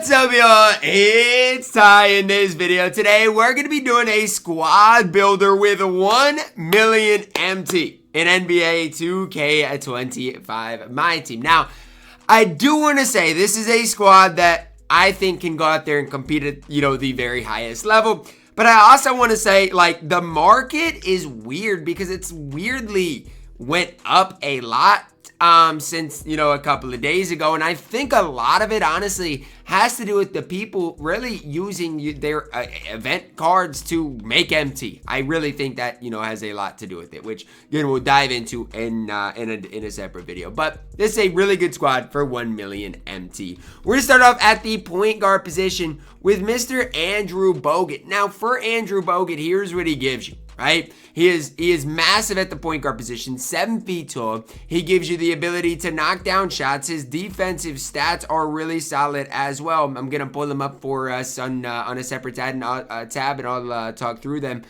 What's up, y'all? It's Ty. In this video today, we're going to be doing a squad builder with 1 million MT in NBA 2K25 MyTEAM. Now, I do want to say this is a squad that I think can go out there and compete at, the very highest level. But I also want to say, the market is weird because it's weirdly went up a lot since, a couple of days ago. And I think a lot of it, honestly, has to do with the people really using their event cards to make MT. I really think that, has a lot to do with it, which, again, we'll dive into in a separate video. But this is a really good squad for 1 million MT. We're going to start off at the point guard position with Mr. Andrew Bogut. Now, for Andrew Bogut, here's what he gives you. Right? He is massive at the point guard position, 7 feet tall. He gives you the ability to knock down shots. His defensive stats are really solid as well. I'm going to pull them up for us on a separate tab, and I'll talk through them.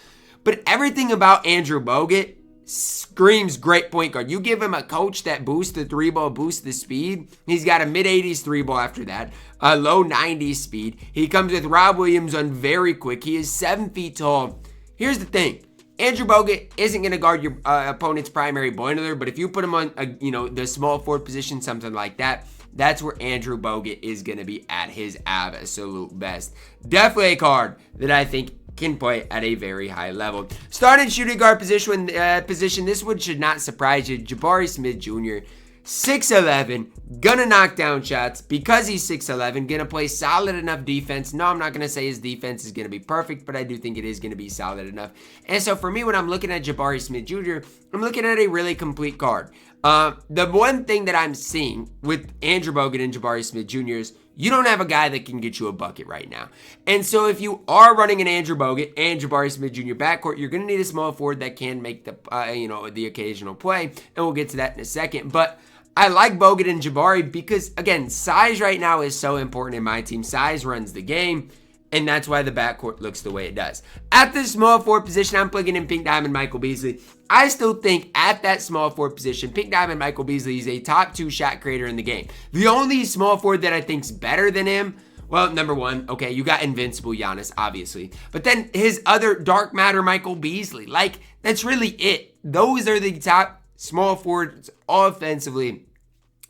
But everything about Andrew Bogut screams great point guard. You give him a coach that boosts the 3-ball, boosts the speed. He's got a mid-80s 3-ball after that, a low 90s speed. He comes with Rob Williams on very quick. He is 7 feet tall. Here's the thing. Andrew Bogut isn't going to guard your opponent's primary boiler, but if you put him on, the small forward position, something like that, that's where Andrew Bogut is going to be at his absolute best. Definitely a card that I think can play at a very high level. Starting shooting guard position, this one should not surprise you. Jabari Smith Jr., 6'11", gonna knock down shots because he's 6'11", gonna play solid enough defense. No, I'm not gonna say his defense is gonna be perfect, but I do think it is gonna be solid enough. And so for me, when I'm looking at Jabari Smith Jr., I'm looking at a really complete card. The one thing that I'm seeing with Andrew Bogut and Jabari Smith Jr. is you don't have a guy that can get you a bucket right now. And so if you are running an Andrew Bogut and Jabari Smith Jr. backcourt, you're going to need a small forward that can make the occasional play. And we'll get to that in a second. But I like Bogut and Jabari because, again, size right now is so important in my team. Size runs the game. And that's why the backcourt looks the way it does. At the small forward position, I'm plugging in Pink Diamond Michael Beasley. I still think at that small forward position, Pink Diamond Michael Beasley is a top 2 shot creator in the game. The only small forward that I think's better than him, well, number one, okay, you got Invincible Giannis, obviously. But then his other dark matter, Michael Beasley. That's really it. Those are the top small forwards offensively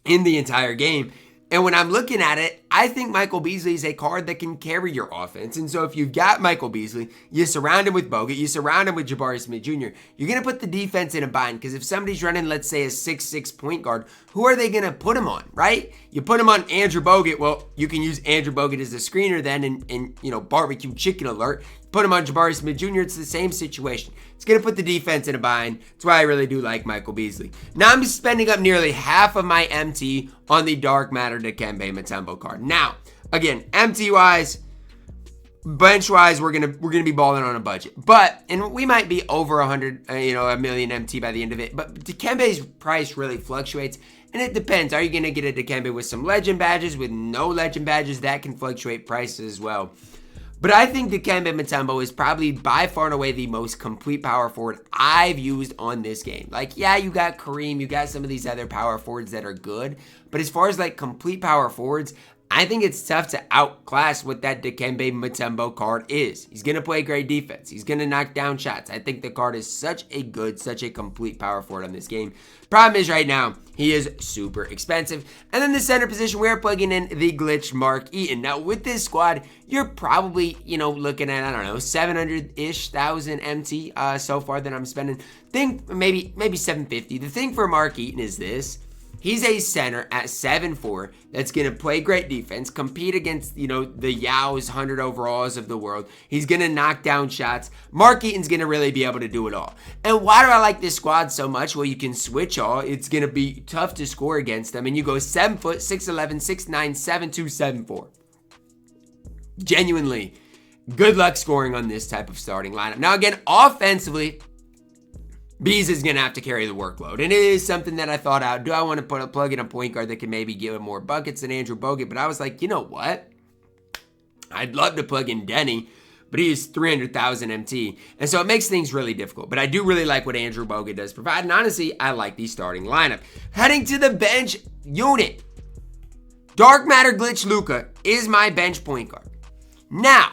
in the entire game. And when I'm looking at it, I think Michael Beasley is a card that can carry your offense. And so if you've got Michael Beasley, you surround him with Bogut, you surround him with Jabari Smith Jr., you're going to put the defense in a bind. Because if somebody's running, let's say, a 6'6" point guard, who are they going to put him on, right? You put him on Andrew Bogut. Well, you can use Andrew Bogut as a screener then and barbecue chicken alert. Put him on Jabari Smith Jr., it's the same situation. It's going to put the defense in a bind. That's why I really do like Michael Beasley. Now I'm spending up nearly half of my MT on the Dark Matter Dikembe Mutombo card. Now, again, MT-wise, bench-wise, we're gonna be balling on a budget. And we might be over 100, a million MT by the end of it. But Dikembe's price really fluctuates. And it depends. Are you going to get a Dikembe with some legend badges? With no legend badges, that can fluctuate prices as well. But I think Dikembe Mutombo is probably by far and away the most complete power forward I've used on this game. Yeah, you got Kareem, you got some of these other power forwards that are good. But as far as complete power forwards, I think it's tough to outclass what that Dikembe Mutombo card is. He's going to play great defense. He's going to knock down shots. I think the card is such a complete power forward on this game. Problem is right now, he is super expensive. And then the center position, we're plugging in the glitched Mark Eaton. Now with this squad, you're probably, looking at, 700-ish thousand MT so far that I'm spending. Think maybe 750. The thing for Mark Eaton is this. He's a center at 7'4" that's going to play great defense, compete against, the Yao's 100 overalls of the world. He's going to knock down shots. Mark Eaton's going to really be able to do it all. And why do I like this squad so much? Well, you can switch all. It's going to be tough to score against them. And you go 7 foot, 6'11", 6'9", 7'2", 7'4". Genuinely, good luck scoring on this type of starting lineup. Now, again, offensively, Bees is going to have to carry the workload. And it is something that I thought out. Do I want to plug in a point guard that can maybe give him more buckets than Andrew Bogut? But I was like, you know what? I'd love to plug in Denny, but he is 300,000 MT. And so it makes things really difficult. But I do really like what Andrew Bogut does provide. And honestly, I like the starting lineup. Heading to the bench unit. Dark Matter Glitch Luka is my bench point guard. Now,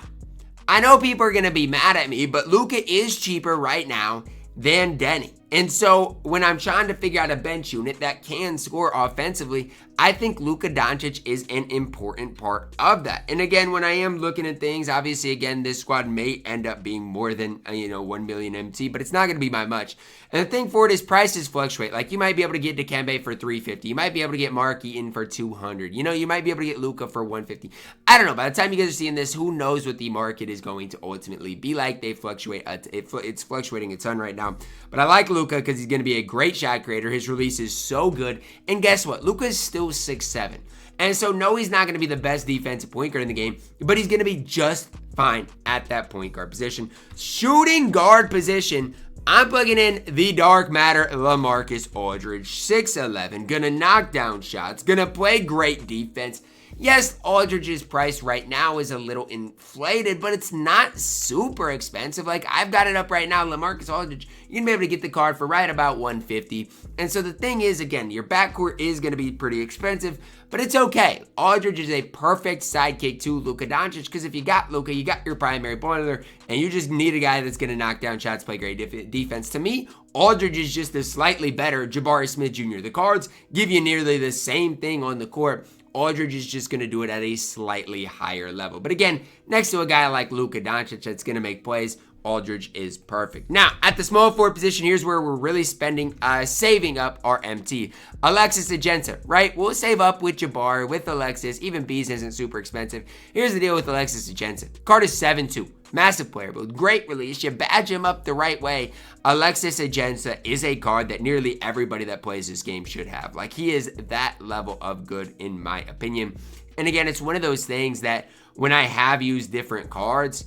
I know people are going to be mad at me, but Luka is cheaper right now than Denny. And so when I'm trying to figure out a bench unit that can score offensively, I think Luka Doncic is an important part of that. And again, when I am looking at things, obviously, again, this squad may end up being more than, 1 million MT, but it's not going to be by much. And the thing for it is prices fluctuate. Like, you might be able to get Dikembe for 350. You might be able to get Mark Eaton for 200. You might be able to get Luka for 150. I don't know. By the time you guys are seeing this, who knows what the market is going to ultimately be like. They fluctuate. It's fluctuating a ton right now. But I like Luka because he's going to be a great shot creator. His release is so good. And guess what? Luka is still 6'7". And so, no, he's not going to be the best defensive point guard in the game, but he's going to be just fine at that point guard position. Shooting guard position, I'm plugging in the Dark Matter LaMarcus Aldridge, 6'11", gonna knock down shots, gonna play great defense. Yes, Aldridge's price right now is a little inflated, but it's not super expensive. Like, I've got it up right now, LaMarcus Aldridge, you're gonna be able to get the card for right about 150. And so the thing is, again, your backcourt is gonna be pretty expensive, but it's okay. Aldridge is a perfect sidekick to Luka Doncic, because if you got Luka, you got your primary boiler, and you just need a guy that's gonna knock down shots, play great defense. To me, Aldridge is just a slightly better Jabari Smith Jr. The cards give you nearly the same thing on the court. Aldridge is just going to do it at a slightly higher level. But again, next to a guy like Luka Doncic that's going to make plays, Aldridge is perfect. Now, at the small forward position, here's where we're really saving up our MT. Alexis Agenta, right? We'll save up with Jabari, with Alexis. Even Bees isn't super expensive. Here's the deal with Alexis Agenta. Card is 7-2. Massive player, but great release. You badge him up the right way. Alexis Agenta is a card that nearly everybody that plays this game should have. Like, he is that level of good, in my opinion. And again, it's one of those things that when I have used different cards,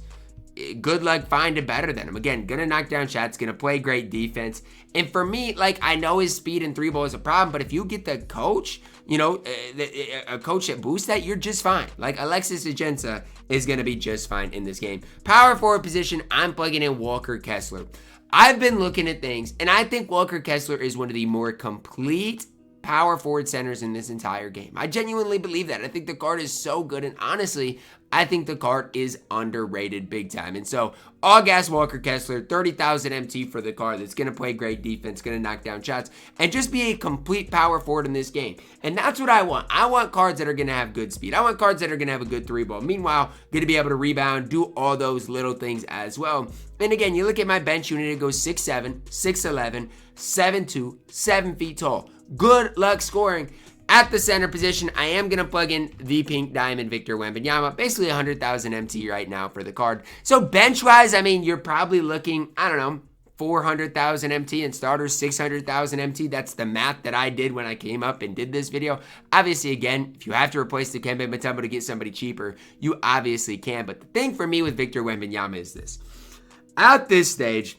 good luck finding better than him. Again, gonna knock down shots, gonna play great defense. And for me, like, I know his speed and 3-ball is a problem, but if you get the coach, a coach that boosts that, you're just fine. Like, Alexis Agenta is gonna be just fine in this game. Power forward position, I'm plugging in Walker Kessler. I've been looking at things, and I think Walker Kessler is one of the more complete power forward centers in this entire game. I genuinely believe that. I think the card is so good, and honestly, I think the card is underrated big time. And so, all gas Walker Kessler, 30,000 MT for the card that's going to play great defense, going to knock down shots, and just be a complete power forward in this game. And that's what I want. I want cards that are going to have good speed. I want cards that are going to have a good 3-ball. Meanwhile, going to be able to rebound, do all those little things as well. And again, you look at my bench unit, it goes 6'7", 6'11", 7'2", 7 feet tall. Good luck scoring. At the center position, I am going to plug in the Pink Diamond Victor Wembanyama. Basically 100,000 MT right now for the card. So bench-wise, I mean, you're probably looking, 400,000 MT and starters, 600,000 MT. That's the math that I did when I came up and did this video. Obviously, again, if you have to replace the Dikembe Mutombo to get somebody cheaper, you obviously can. But the thing for me with Victor Wembanyama is this. At this stage,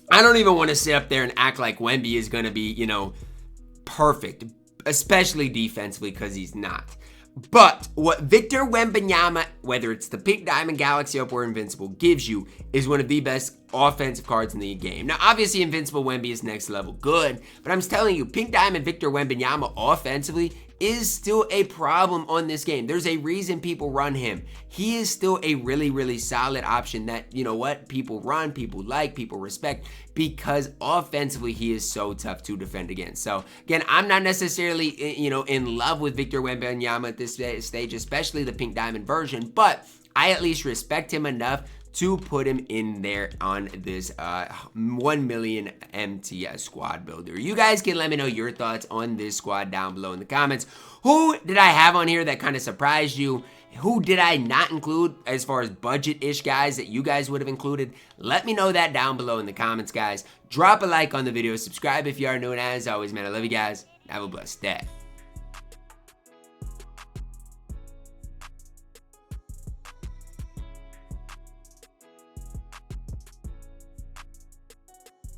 I don't even want to sit up there and act like Wemby is going to be, perfect, especially defensively, because he's not. But what Victor Wembanyama, whether it's the Pink Diamond, Galaxy Up, or Invincible, gives you is one of the best offensive cards in the game. Now, obviously, Invincible Wemby is next level good, but I'm telling you, Pink Diamond Victor Wembanyama offensively is still a problem on this game. There's a reason people run him. He is still a really, really solid option that, people run, people like, people respect, because offensively he is so tough to defend against. So again, I'm not necessarily, in love with Victor Wembanyama at this stage, especially the Pink Diamond version, but I at least respect him enough to put him in there on this 1 million MTS squad builder. You guys can let me know your thoughts on this squad down below in the comments. Who did I have on here that kind of surprised you? Who did I not include as far as budget-ish guys that you guys would have included? Let me know that down below in the comments, guys. Drop a like on the video. Subscribe if you are new, and as always, man, I love you guys. Have a blessed day.